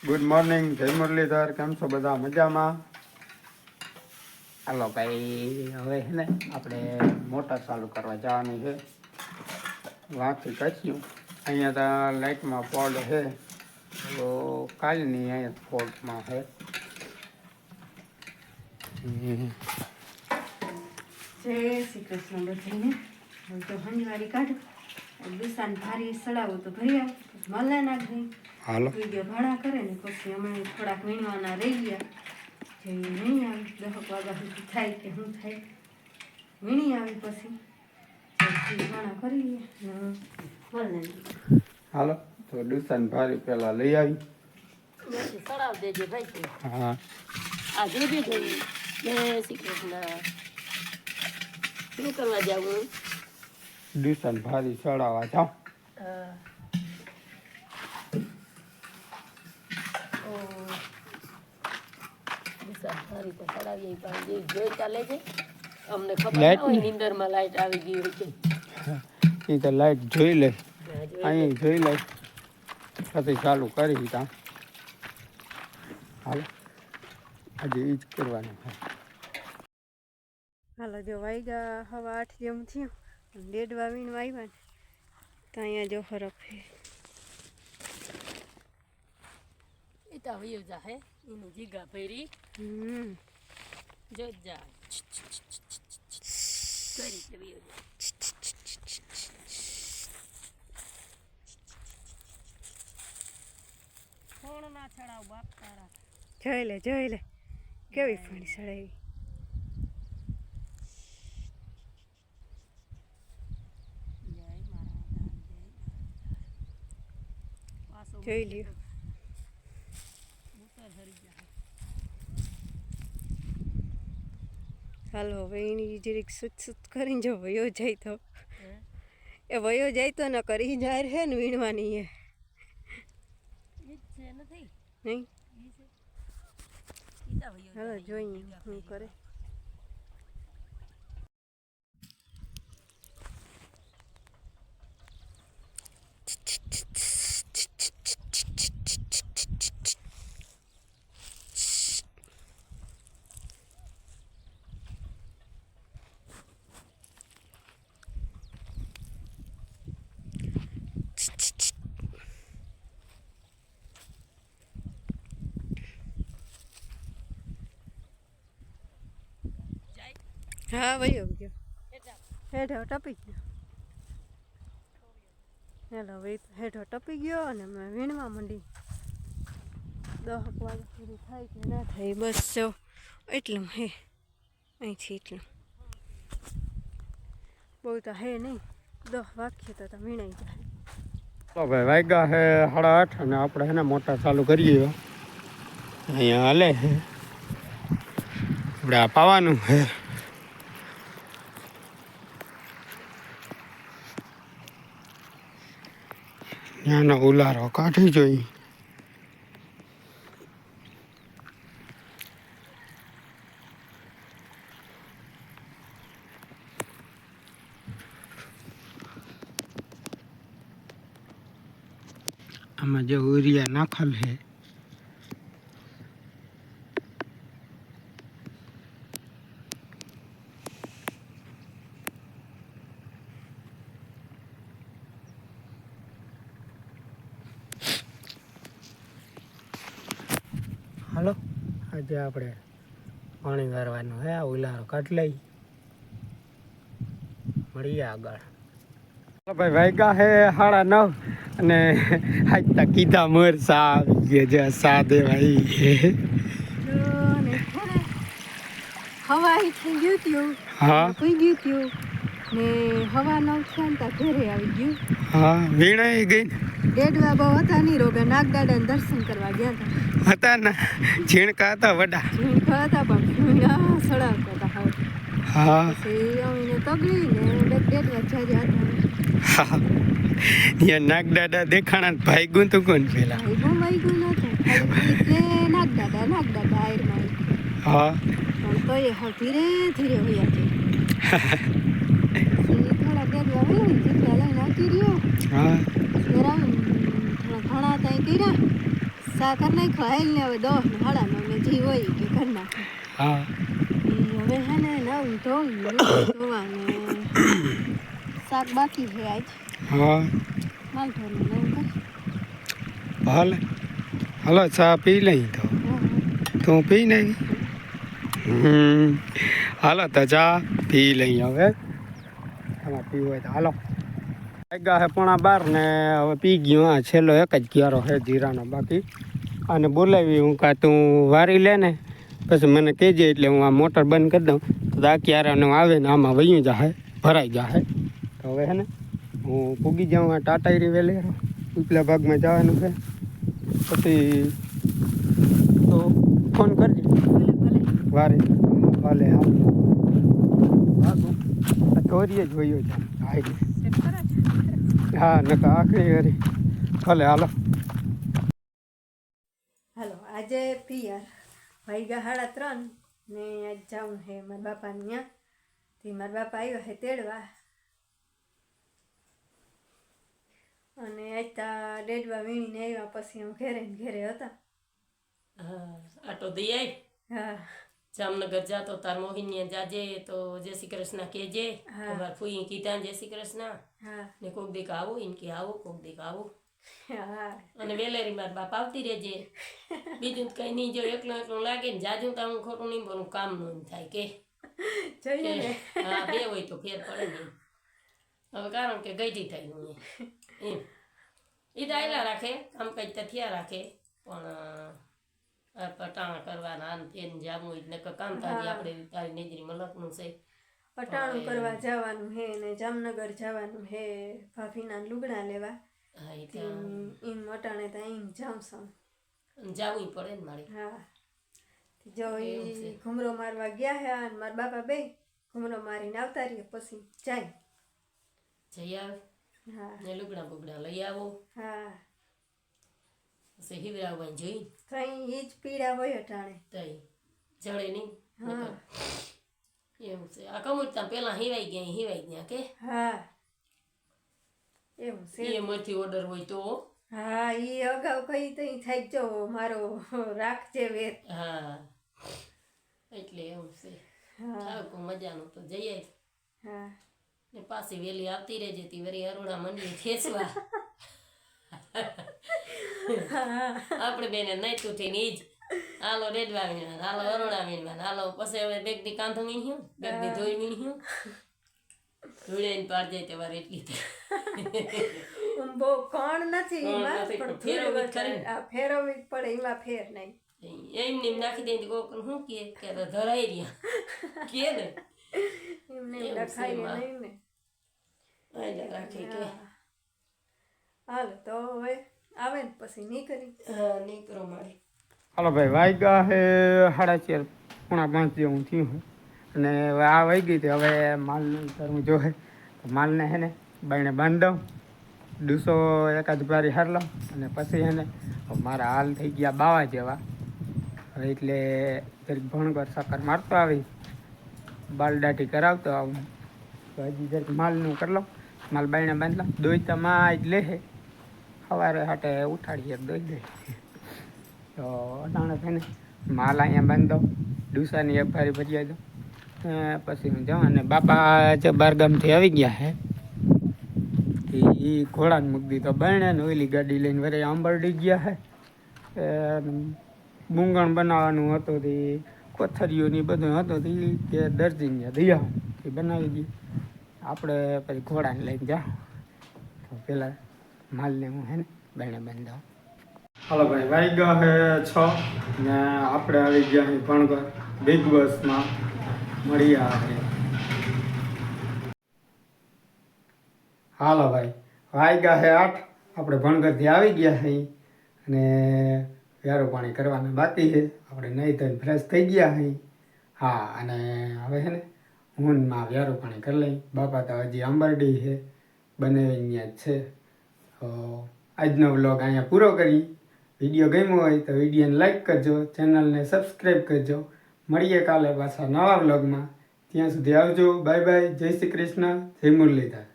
Good morning, જય મુરલીધર. કેમ છો બધા? મજામાં? હાલો ભાઈ, હવે છે ને આપણે મોટર ચાલુ કરવા જવાનું છે. વાંથી કચ્યું અહીંયા તો લાઇટમાં ફોલ્ટ છે, તો કાલની અહીંયા ફોલ્ટમાં છે. જય શ્રી કૃષ્ણ બધાને. હવે તો હંજવારી કાઢો, દુસાન ભારી સડાવો તો ભરી આવો, મલા નાખી હાલો વિડીયો ભાડા કરે ને પછી અમે થોડાક વીણવાના રહી ગયા. જે નહીં આવી 10 વાગ્યા સુધી થાય કે શું થાય, વીણી આવી પછી ભાડા કરી મલા હાલો તો દુસાન ભારી પેલા લઈ આવી. સડાવ દેજે ભાઈ. હા આ જોજે જઈ. જય શ્રી કૃષ્ણ. શું કરવા જાવું? દુસાન ભારી ચડાવવા જાઓ. સારી તો સડાવીએ પણ જે જોઈ ચાલે છે અમને ખબર લાઈટ ના હોય નીંદરમાં લાઈટ આવી ગઈ હોય છે. એ તો લાઈટ જોઈ લે, જોઈ અહીં જોઈ લે પછી ચાલુ કરી તા. હાલો આજે એ જ કરવાનું છે. હાલો જો વાગ્યા 8:30 જેમ થયું, ડેડવા વીણવા આવ્યા ને તો અહીંયા જો ફરક છે. એ તો વયો જા હે એની જીગા ભરી જો જા કરી તે વયો જા. ફોન ના છડાવ બાપ તારા. જોઈ લે કેવી ફણી સડાવી. જોઈ લ્યો. હાલો હવે એની જરીક સુત કરીને જો વયો જાય તો એ વયો જાય તો ન કરી જાહેર હે ને વીણવાની એ નહીં. હાલો જોઈએ શું કરે. હા વયો ગયો હેઠો ટપી ગયો. ચાલો હવે હેઠો ટપી ગયો અને મેં વીણવા માંડી. 10 વાગ્યા સુધી થાય કે ના થાય બસ જો એટલું હે અહીંથી એટલું બહુ તો હે નહીં. 10 વાગ્યે તો વીણાઈ જાય. તો ભાઈ વાગ્યા છે 8:30 અને આપણે છે ને મોટર ચાલુ કરીએ. અહીંયા હાલે છે, આપણે આ પાવાનું છે. ત્યાંનો ઉલારો કાઢી જોઈ. આમાં જે ઉરિયા નાખલ છે હાલો આજે આપણે પાણી વારવાનું હે. આ ઉલારો કાઢ લઈ મળીએ આગળ. ભાઈ વાગ્યા હે 9:30 અને આજ તો કીધા મોર સા આવી ગયા જે સા દેવાઈ. હવા થઈ ગયું ત્યું હા પી ગયું ત્યું ને હવા ન થયા ને ઘરે આવી ગયું. હા વીણાઈ ગઈ. ડેડવા બહુ હતા નહીં રોગા નાગદાદાને દર્શન કરવા ગયા હતા ને ઝીણકા હતા વડા. હતા હતા પણ સડાવતા હતા હવે. હા પછી અમીને તગડી ને ડેડવા ચાર્યા હતા. હા ત્યાં નાગદાદા દેખાણા ને ભાઈ ગું તું કોણ પેલા. ભાઈ ગુમાઈ ગયું નતું નાગદાદા આયરમાં. હા પણ તો એ હવે ધીરે ધીરે હોયા છે. થોડા ડેડવા હોય ને જેટલા લઈને આવતી રહ્યો હા થોડા ઘણા ત્યાં કર્યા સા કર નાખો હાલ ને હવે 10 ને 9:30 ને જી હોય કે કર નાખો હા હવે હે ને નવું ધોવાને શાક બાકી છે આજ હા હાલ ધોવાનું નવું હાલ હાલો ચા પી લઈ તો તું પી નહીં હાલો તો ચા પી લઈ હવે તમારે પીવું હોય તો હાલો વાગ્યા હે 11:30 ને હવે પી ગયો આ છેલ્લો એક જ ક્યારો હે જીરાનો બાકી અને બોલાવી હું કાં તું વારી લે ને પછી મને કહેજે એટલે હું આ મોટર બંધ કરી દઉં તો આ ક્યારાનું આવે ને આમાં વયું જાહે ભરાઈ જાહે તો હવે હે ને હું પૂગી જાઉં આ ટાટાયરી વેલેરો ઉપલા ભાગમાં જવાનું છે પછી તો ફોન કરજે વારે ભલે હા ચોરીએ જ વયો જાય હા નકા આખરી વારી ભલે હાલો હાલો આજે પિયર વાગ્યા 3:30 ને આજ જાઉં હે મારા બાપાને ત્યાં થી મારા બાપા આવ્યો હે તેડવા અને આજ તા ડેડવા વીણીને આવ્યા પછી હું ઘેરે ને ઘેરે હતા હા આટો દઈ આય હા જામનગર જાતો તાર મોહિની જાજે તો જય શ્રી કૃષ્ણ કહેજે તમાર ફૂઈ કીધા જય શ્રી કૃષ્ણ હા ને કોક દીક આવો ઇનકે આવો કોક દીક આવો હા અને વેલેરી માર બાપ આવતી રહેજે બીજું કઈ નહીં જો એકલું લાગે ને જાજુ તો હું ખોટું નહીં બોલું કામ નું થાય કે જોઈએ ને હા બે હોય તો ફેર પડે ને હવે કારણ કે ગઈઢી થઈ હું એમ એ દાયલા રાખે કામ કઈ થયા રાખે પણ પટાણા કરવાના આન તેન જામું હોય નકર કામ તારી આપણે તારી નજરીમાં લખનું છે પટાણું કરવા જવાનું હે ને જામનગર જવાનું હે ભાભીના લુગડા લેવા હા એ ઈન મટાણે તો અહીં જાઉં છું જાવું પડે ને મારે હા જો ઈ ઘુમરો મારવા ગયા હે અને મારા બાપા બે ઘુમરો મારીને આવતા રહીએ પછી જાય જઈ આવે હા ને લુગડા બુગડા લઈ આવો હા પછી હિવરાવવા જોઈ કઈ ઈ જ પીડા હોય અટાણે તઈ જડે નહીં હા એવું છે આ કમુરતા પેલા હિવાઈ ગયા કે હા એવું છે એમાંથી ઓર્ડર હોય તો હા ઈ અગાઉ કઈ તો ઈ થાય જો મારો રાખજે વેત હા એટલે એવું છે હા થાવ મજાનું તો જઈએ હા ને પાછી વેલી આવતી રહેજે તી વરી અરુણા મંડી ખેંચવા આપણે બેને નહીં તું થઈને ઈ જ હાલો રેડવા વીણવા હાલો અરુણા વીણવા હાલો પછી હવે બેગ દી કાંધું વીણ્યું બેગ દી ધોઈ વીણ્યું ધોઈને પાર જાય તે વાર એટલી બહુ કોણ નથી કોણ એમાં નથી, પણ ફેરવવી જ ખરી. આ ફેરવવી જ પડે એમાં ફેર નહીં એમને એમ નાખી દે કોક શું કે તો ધરાઈ રહ્યા કે ને એમને એવું લખાય છે એમાં. નહીં ને આયલા રાખે કે હા. હાલો તો હવે આવે ને પછી નીકળી હા નીકળો મારે હાલો ભાઈ વાગ્યા હે 4:30 4:45 જેવું થયું છે અને હવે આ વાગી હતી હવે માલનું કરવું જોહે તો માલને હે ને બાયણે બાંધી દઉં ડૂસો એકાદ બારી હાર લઉં અને પછી હે ને મારા હાલ થઈ ગયા 52 જેવા હવે એટલે જરીક ભણગર સાકર મારતો આવી બાલદાટી કરાવતો આવું તો હજી જરીક માલનું કરી લઉં માલ બાયણે બાંધી લઉં દોઈતામાં જ લે સવારે હાટે ઉઠાડીએ દોઈ દે તો અટાણે થઈને માલ અહીંયા બાંધી દઉં ડૂસાની એક ભારી ભરી દઉં પછી હું જાઉં અને બાપા જે બારગામથી આવી ગયા છે એ ઘોડાને મૂકી દીધો બાયણે ને ઓલી ગાડી લઈને વરે આંબરડી ગયા છે મૂંગણ બનાવવાનું હતું તે કોથરીઓ ને બધું હતું તે કે દરજીને દઈ એ બનાવી દઈએ આપણે પછી ઘોડાને લઈને જાઉં તો પેલા માલને હું હે ને બાયણે બાંધાવું હાલો ભાઈ વાગ્યા છે 6 ને આપણે આવી ગયા છીએ ભણગર બિગ બસમાં મળી આવે હાલો ભાઈ વાગ્યા છે 8 આપણે ભણગરથી આવી ગયા છીએ અને વ્યારું પાણી કરવાના બાકી છે આપણે નહીં થઈને ફ્રેશ થઈ ગયા છીએ હા અને હવે છે ને હું માં વ્યારું પાણી કરી લઈ બાપા તો હજી આંબરડી છે બનાવીને જ છે તો આજનો વ્લોગ અહીંયા પૂરો કરી વિડીયો ગમ્યો હોય તો વિડીયોને લાઈક કરજો ચેનલને સબસ્ક્રાઈબ કરજો મળીએ કાલે પાછા નવા વ્લોગમાં ત્યાં સુધી આવજો બાય બાય જય શ્રી કૃષ્ણ જય મુરલીધર